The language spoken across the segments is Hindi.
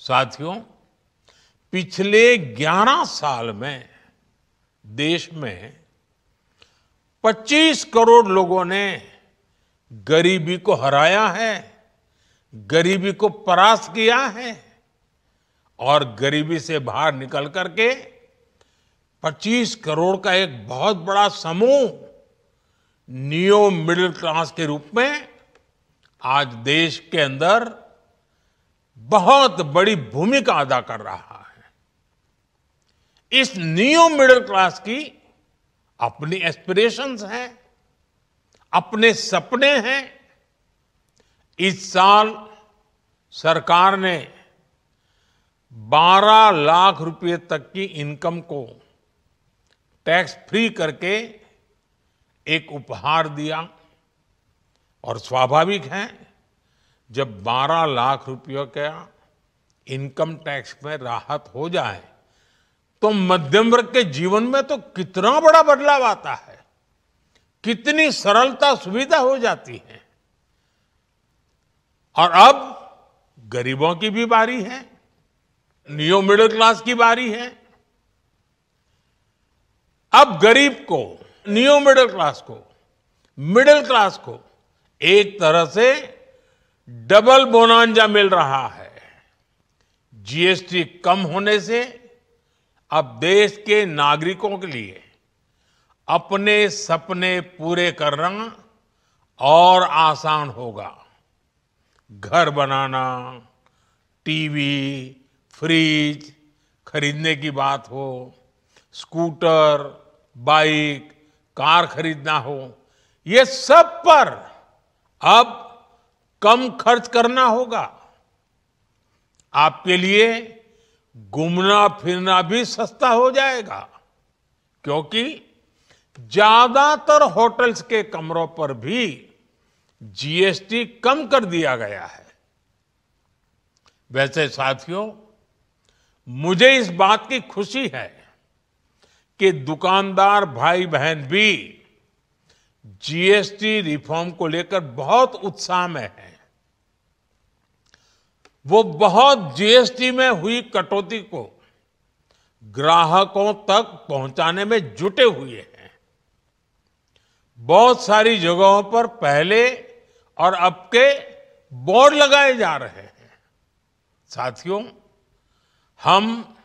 साथियों, पिछले 11 साल में देश में 25 करोड़ लोगों ने गरीबी को हराया है, गरीबी को परास्त किया है और गरीबी से बाहर निकल करके 25 करोड़ का एक बहुत बड़ा समूह नियो मिडिल क्लास के रूप में आज देश के अंदर बहुत बड़ी भूमिका अदा कर रहा है। इस नियो मिडिल क्लास की अपनी एस्पिरेशंस हैं, अपने सपने हैं। इस साल सरकार ने 12 लाख रुपए तक की इनकम को टैक्स फ्री करके एक उपहार दिया और स्वाभाविक है, जब 12 लाख रुपयों का इनकम टैक्स में राहत हो जाए तो मध्यम वर्ग के जीवन में तो कितना बड़ा बदलाव आता है, कितनी सरलता सुविधा हो जाती है। और अब गरीबों की भी बारी है, नियो मिडिल क्लास की बारी है। अब गरीब को, नियो मिडिल क्लास को एक तरह से डबल बोनांजा मिल रहा है। जीएसटी कम होने से अब देश के नागरिकों के लिए अपने सपने पूरे करना और आसान होगा। घर बनाना, टीवी, फ्रिज खरीदने की बात हो, स्कूटर, बाइक, कार खरीदना हो, ये सब पर अब कम खर्च करना होगा। आपके लिए घूमना फिरना भी सस्ता हो जाएगा, क्योंकि ज्यादातर होटल्स के कमरों पर भी जीएसटी कम कर दिया गया है। वैसे साथियों, मुझे इस बात की खुशी है कि दुकानदार भाई बहन भी जीएसटी रिफॉर्म को लेकर बहुत उत्साह में है। वो बहुत जीएसटी में हुई कटौती को ग्राहकों तक पहुंचाने में जुटे हुए हैं। बहुत सारी जगहों पर पहले और अब के बोर्ड लगाए जा रहे हैं। साथियों, हम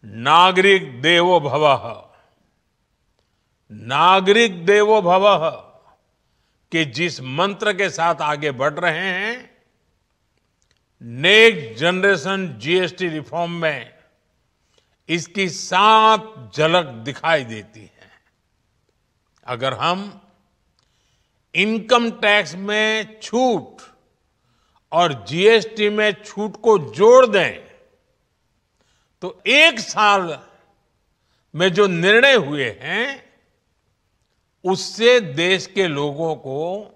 नागरिक देवो भवः के जिस मंत्र के साथ आगे बढ़ रहे हैं, नेक्स्ट जनरेशन जीएसटी रिफॉर्म में इसकी साफ झलक दिखाई देती है। अगर हम इनकम टैक्स में छूट और जीएसटी में छूट को जोड़ दें तो एक साल में जो निर्णय हुए हैं उससे देश के लोगों को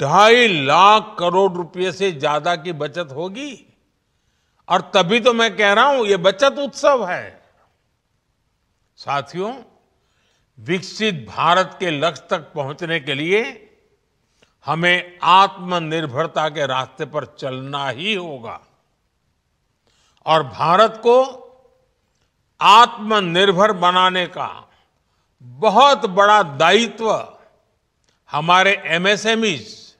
2.5 लाख करोड़ रुपए से ज्यादा की बचत होगी। और तभी तो मैं कह रहा हूं, ये बचत उत्सव है। साथियों, विकसित भारत के लक्ष्य तक पहुंचने के लिए हमें आत्मनिर्भरता के रास्ते पर चलना ही होगा और भारत को आत्मनिर्भर बनाने का बहुत बड़ा दायित्व हमारे एमएसएमईज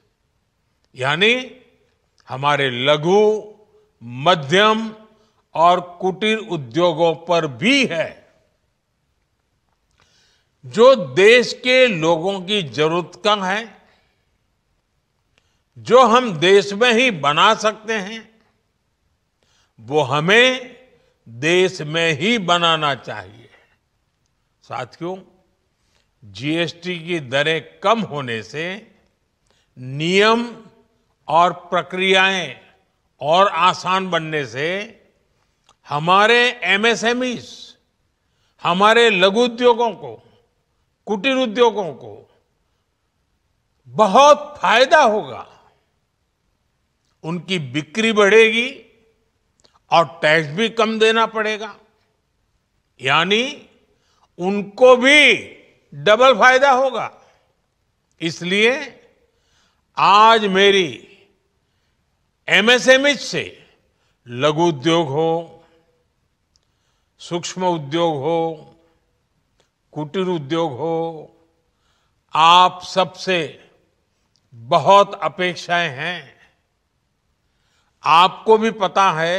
यानी हमारे लघु, मध्यम और कुटीर उद्योगों पर भी है, जो देश के लोगों की जरूरत का है, जो हम देश में ही बना सकते हैं, वो हमें देश में ही बनाना चाहिए। साथियों, जीएसटी की दरें कम होने से नियम और प्रक्रियाएं और आसान बनने से हमारे एमएसएमईज, हमारे लघु उद्योगों को, कुटीर उद्योगों को बहुत फायदा होगा। उनकी बिक्री बढ़ेगी और टैक्स भी कम देना पड़ेगा, यानी उनको भी डबल फायदा होगा। इसलिए आज मेरी एमएसएमई से लघु उद्योग हो, सूक्ष्म उद्योग हो, कुटीर उद्योग हो, आप सबसे बहुत अपेक्षाएं हैं। आपको भी पता है,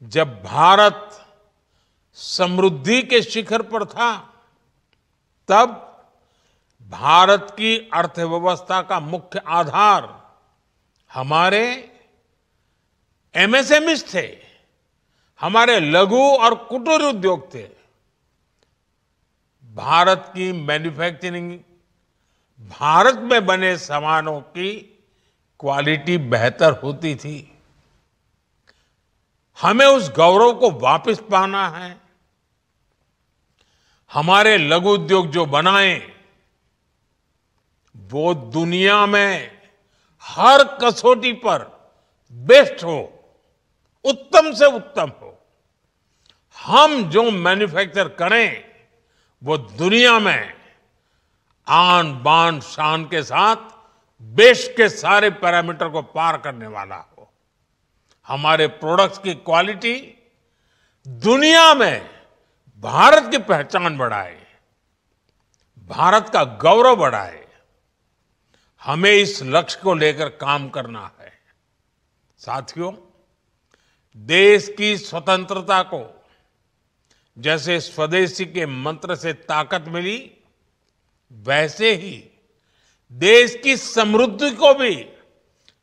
जब भारत समृद्धि के शिखर पर था, तब भारत की अर्थव्यवस्था का मुख्य आधार हमारे एमएसएमईज थे, हमारे लघु और कुटीर उद्योग थे। भारत की मैन्युफैक्चरिंग, भारत में बने सामानों की क्वालिटी बेहतर होती थी। हमें उस गौरव को वापस पाना है। हमारे लघु उद्योग जो बनाए, वो दुनिया में हर कसौटी पर बेस्ट हो, उत्तम से उत्तम हो। हम जो मैन्युफैक्चर करें, वो दुनिया में आन बान शान के साथ बेस्ट के सारे पैरामीटर को पार करने वाला हो। हमारे प्रोडक्ट्स की क्वालिटी दुनिया में भारत की पहचान बढ़ाए, भारत का गौरव बढ़ाए। हमें इस लक्ष्य को लेकर काम करना है। साथियों, देश की स्वतंत्रता को जैसे स्वदेशी के मंत्र से ताकत मिली, वैसे ही देश की समृद्धि को भी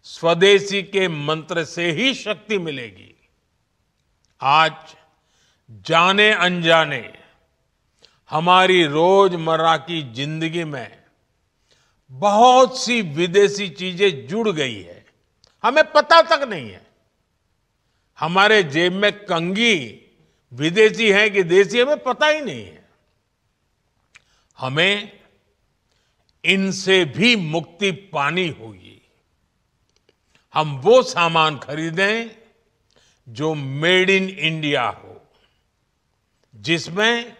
स्वदेशी के मंत्र से ही शक्ति मिलेगी। आज जाने अनजाने हमारी रोजमर्रा की जिंदगी में बहुत सी विदेशी चीजें जुड़ गई है, हमें पता तक नहीं है। हमारे जेब में कंघी विदेशी है कि देसी, हमें पता ही नहीं है। हमें इनसे भी मुक्ति पानी होगी। हम वो सामान खरीदें जो मेड इन इंडिया हो, जिसमें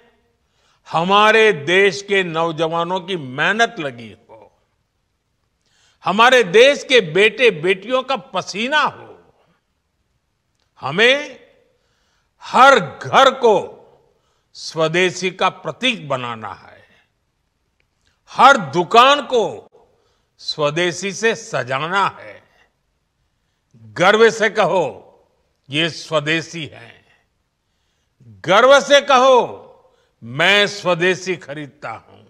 हमारे देश के नौजवानों की मेहनत लगी हो, हमारे देश के बेटे बेटियों का पसीना हो। हमें हर घर को स्वदेशी का प्रतीक बनाना है, हर दुकान को स्वदेशी से सजाना है। गर्व से कहो, ये स्वदेशी है। गर्व से कहो, मैं स्वदेशी खरीदता हूं।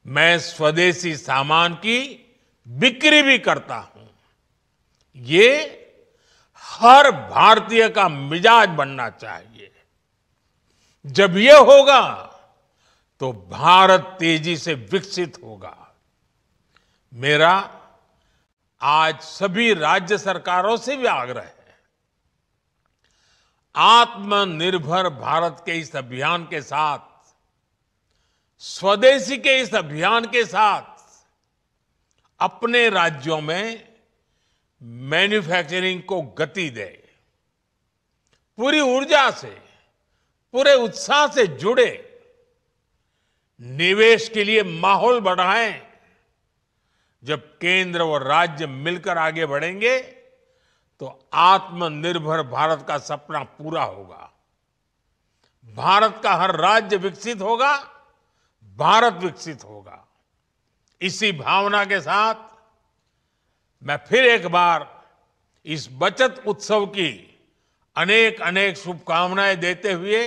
मैं स्वदेशी सामान की बिक्री भी करता हूं। ये हर भारतीय का मिजाज बनना चाहिए। जब ये होगा तो भारत तेजी से विकसित होगा। मेरा आज सभी राज्य सरकारों से भी आग्रह है, आत्मनिर्भर भारत के इस अभियान के साथ, स्वदेशी के इस अभियान के साथ अपने राज्यों में मैन्युफैक्चरिंग को गति दे। पूरी ऊर्जा से, पूरे उत्साह से जुड़े, निवेश के लिए माहौल बढ़ाएं। जब केंद्र और राज्य मिलकर आगे बढ़ेंगे तो आत्मनिर्भर भारत का सपना पूरा होगा। भारत का हर राज्य विकसित होगा, भारत विकसित होगा। इसी भावना के साथ मैं फिर एक बार इस बचत उत्सव की अनेक अनेक शुभकामनाएं देते हुए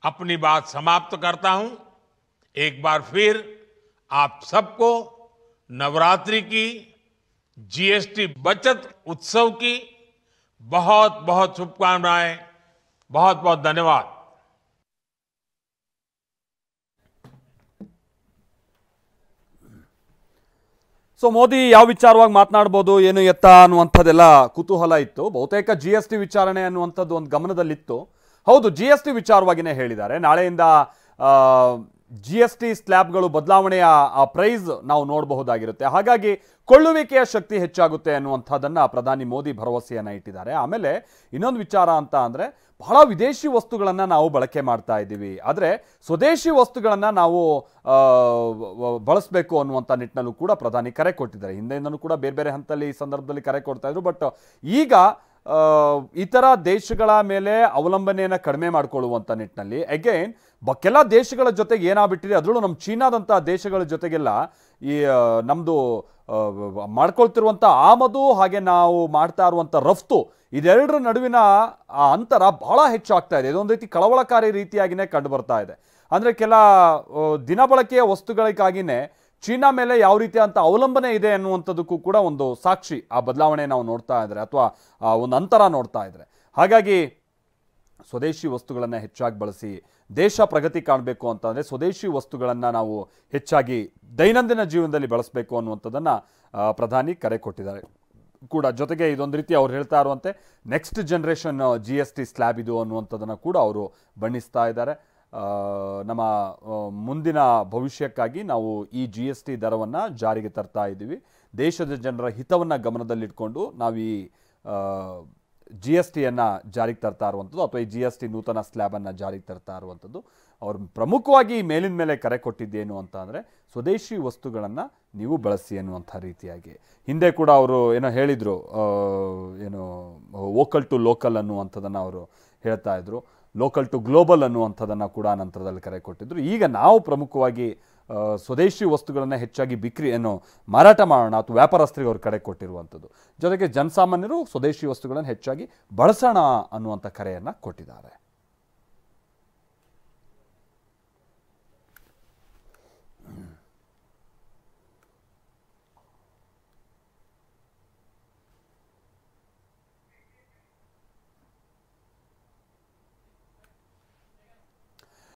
अपनी बात समाप्त करता हूं। एक बार फिर आप सबको नवरात्रि की, जीएसटी बचत उत्सव की बहुत बहुत शुभकामनाएं। बहुत बहुत धन्यवाद। ಸೊ ಮೋದಿ ಯಾವ ವಿಚಾರವಾಗಿ ಮಾತನಾಡಬಹುದು ಏನು ಎತ್ತ ಅನ್ನುವಂಥದ್ದೆಲ್ಲ ಕುತೂಹಲ ಇತ್ತು. ಬಹುತೇಕ GST ವಿಚಾರಣೆ ಅನ್ನುವಂಥದ್ದು ಒಂದು ಗಮನದಲ್ಲಿತ್ತು. ಹೌದು, GST ವಿಚಾರವಾಗಿಯೇ ಹೇಳಿದ್ದಾರೆ. ನಾಳೆಯಿಂದ GST ಸ್ಲ್ಯಾಬ್ಗಳು ಬದಲಾವಣೆಯ ಪ್ರೈಸ್ ನಾವು ನೋಡಬಹುದಾಗಿರುತ್ತೆ. ಹಾಗಾಗಿ ಕೊಳ್ಳುವಿಕೆಯ ಶಕ್ತಿ ಹೆಚ್ಚಾಗುತ್ತೆ ಅನ್ನುವಂಥದ್ದನ್ನು ಪ್ರಧಾನಿ ಮೋದಿ ಭರವಸೆಯನ್ನು ಇಟ್ಟಿದ್ದಾರೆ. ಆಮೇಲೆ ಇನ್ನೊಂದು ವಿಚಾರ ಅಂತ ಅಂದರೆ, ಬಹಳ ವಿದೇಶಿ ವಸ್ತುಗಳನ್ನು ನಾವು ಬಳಕೆ ಮಾಡ್ತಾ ಇದ್ದೀವಿ, ಆದರೆ ಸ್ವದೇಶಿ ವಸ್ತುಗಳನ್ನು ನಾವು ಬಳಸಬೇಕು ಅನ್ನುವಂಥ ನಿಟ್ಟಿನಲ್ಲೂ ಕೂಡ ಪ್ರಧಾನಿ ಕರೆ ಕೊಟ್ಟಿದ್ದಾರೆ. ಹಿಂದೆಯಿಂದಲೂ ಕೂಡ ಬೇರೆ ಬೇರೆ ಹಂತದಲ್ಲಿ ಈ ಸಂದರ್ಭದಲ್ಲಿ ಕರೆ ಕೊಡ್ತಾ ಇದ್ರು. ಬಟ್ ಈಗ ಇತರ ದೇಶಗಳ ಮೇಲೆ ಅವಲಂಬನೆಯನ್ನು ಕಡಿಮೆ ಮಾಡಿಕೊಳ್ಳುವಂಥ ನಿಟ್ಟಿನಲ್ಲಿ ಅಗೈನ್ ಕೆಲ ದೇಶಗಳ ಜೊತೆಗೆ ಏನಾಗ್ಬಿಟ್ಟಿದೆ, ಅದರಲ್ಲೂ ನಮ್ಮ ಚೀನಾದಂಥ ದೇಶಗಳ ಜೊತೆಗೆಲ್ಲ ಈ ನಮ್ಮದು ಮಾಡ್ಕೊಳ್ತಿರುವಂಥ ಆಮದು ಹಾಗೆ ನಾವು ಮಾಡ್ತಾ ಇರುವಂಥ ರಫ್ತು ಇದೆರಡರ ನಡುವಿನ ಆ ಅಂತರ ಬಹಳ ಹೆಚ್ಚಾಗ್ತಾ ಇದೆ. ಇದೊಂದು ರೀತಿ ಕಳವಳಕಾರಿ ರೀತಿಯಾಗಿಯೇ ಕಂಡು ಬರ್ತಾ ಇದೆ. ಅಂದರೆ ಕೆಲ ದಿನಬಳಕೆಯ ವಸ್ತುಗಳಿಗಾಗಿಯೇ ಚೀನಾ ಮೇಲೆ ಯಾವ ರೀತಿ ಅಂತ ಅವಲಂಬನೆ ಇದೆ ಅನ್ನುವಂಥದ್ದಕ್ಕೂ ಕೂಡ ಒಂದು ಸಾಕ್ಷಿ ಆ ಬದಲಾವಣೆ ನಾವು ನೋಡ್ತಾ ಇದ್ರೆ ಅಥವಾ ಒಂದು ಅಂತರ ನೋಡ್ತಾ ಇದ್ರೆ. ಹಾಗಾಗಿ ಸ್ವದೇಶಿ ವಸ್ತುಗಳನ್ನು ಹೆಚ್ಚಾಗಿ ಬಳಸಿ ದೇಶ ಪ್ರಗತಿ ಕಾಣಬೇಕು ಅಂತಂದರೆ ಸ್ವದೇಶಿ ವಸ್ತುಗಳನ್ನು ನಾವು ಹೆಚ್ಚಾಗಿ ದೈನಂದಿನ ಜೀವನದಲ್ಲಿ ಬಳಸಬೇಕು ಅನ್ನುವಂಥದ್ದನ್ನು ಪ್ರಧಾನಿ ಕರೆ ಕೊಟ್ಟಿದ್ದಾರೆ ಕೂಡ. ಜೊತೆಗೆ ಇದೊಂದು ರೀತಿ ಅವ್ರು ಹೇಳ್ತಾ ಇರುವಂತೆ ನೆಕ್ಸ್ಟ್ ಜನ್ರೇಷನ್ GST ಸ್ಲ್ಯಾಬ್ ಇದು ಅನ್ನುವಂಥದ್ದನ್ನು ಕೂಡ ಅವರು ಬಣ್ಣಿಸ್ತಾ ಇದ್ದಾರೆ. ನಮ್ಮ ಮುಂದಿನ ಭವಿಷ್ಯಕ್ಕಾಗಿ ನಾವು ಈ GST ದರವನ್ನು ಜಾರಿಗೆ ತರ್ತಾ ಇದ್ದೀವಿ. ದೇಶದ ಜನರ ಹಿತವನ್ನು ಗಮನದಲ್ಲಿಟ್ಕೊಂಡು ನಾವು ಈ GSTಯನ್ನು ಜಾರಿಗೆ ತರ್ತಾ ಇರುವಂಥದ್ದು ಅಥವಾ ಈ GST ನೂತನ ಸ್ಲ್ಯಾಬನ್ನು ಜಾರಿಗೆ ತರ್ತಾ ಇರುವಂಥದ್ದು. ಅವರು ಪ್ರಮುಖವಾಗಿ ಮೇಲಿನ ಮೇಲೆ ಕರೆ ಕೊಟ್ಟಿದ್ದೇನು ಅಂತ ಅಂದರೆ ಸ್ವದೇಶಿ ವಸ್ತುಗಳನ್ನು ನೀವು ಬಳಸಿ ಅನ್ನುವಂಥ ರೀತಿಯಾಗಿ. ಹಿಂದೆ ಕೂಡ ಅವರು ಏನೋ ಹೇಳಿದರು, ಏನು ವೋಕಲ್ ಟು ಲೋಕಲ್ ಅನ್ನುವಂಥದ್ದನ್ನು ಅವರು ಹೇಳ್ತಾ ಇದ್ರು. ಲೋಕಲ್ ಟು ಗ್ಲೋಬಲ್ ಅನ್ನುವಂಥದ್ದನ್ನು ಕೂಡ ನಂತರದಲ್ಲಿ ಕರೆ ಕೊಟ್ಟಿದ್ದರು. ಈಗ ನಾವು ಪ್ರಮುಖವಾಗಿ ಸ್ವದೇಶಿ ವಸ್ತುಗಳನ್ನು ಹೆಚ್ಚಾಗಿ ಮಾರಾಟ ಮಾಡೋಣ ಅಥವಾ ವ್ಯಾಪಾರಸ್ಥರಿಗೆ ಅವರು ಕರೆ ಕೊಟ್ಟಿರುವಂಥದ್ದು. ಜೊತೆಗೆ ಜನಸಾಮಾನ್ಯರು ಸ್ವದೇಶಿ ವಸ್ತುಗಳನ್ನು ಹೆಚ್ಚಾಗಿ ಬಳಸೋಣ ಅನ್ನುವಂಥ ಕರೆಯನ್ನು ಕೊಟ್ಟಿದ್ದಾರೆ.